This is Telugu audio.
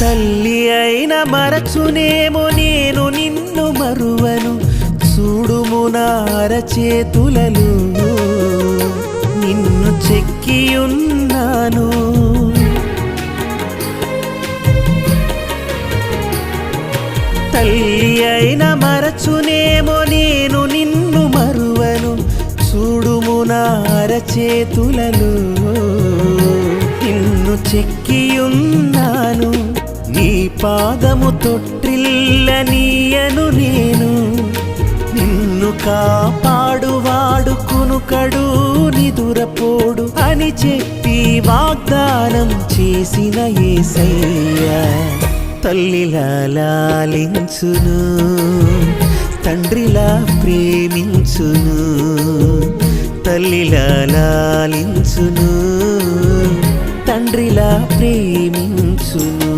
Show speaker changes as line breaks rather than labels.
తల్లి అయిన మరచునేమో నేను నిన్ను మరువను చూడుము నా అరచేతులలో నిన్ను చెక్కియున్నాను తల్లి అయిన మరచునేమో నేను నిన్ను మరువను చూడుము నా అరచేతులలో నిన్ను చెక్కియున్నాను నీ పాదము తొట్టిల్లనీయను నేను నిన్ను కాపాడువాడు కునుకడు నిదురపోడు అని చెప్పి వాగ్దానం చేసిన యేసయ్యా తల్లిలా లాలించును తండ్రిలా ప్రేమించును తల్లిలా లాలించును తండ్రిలా ప్రేమించును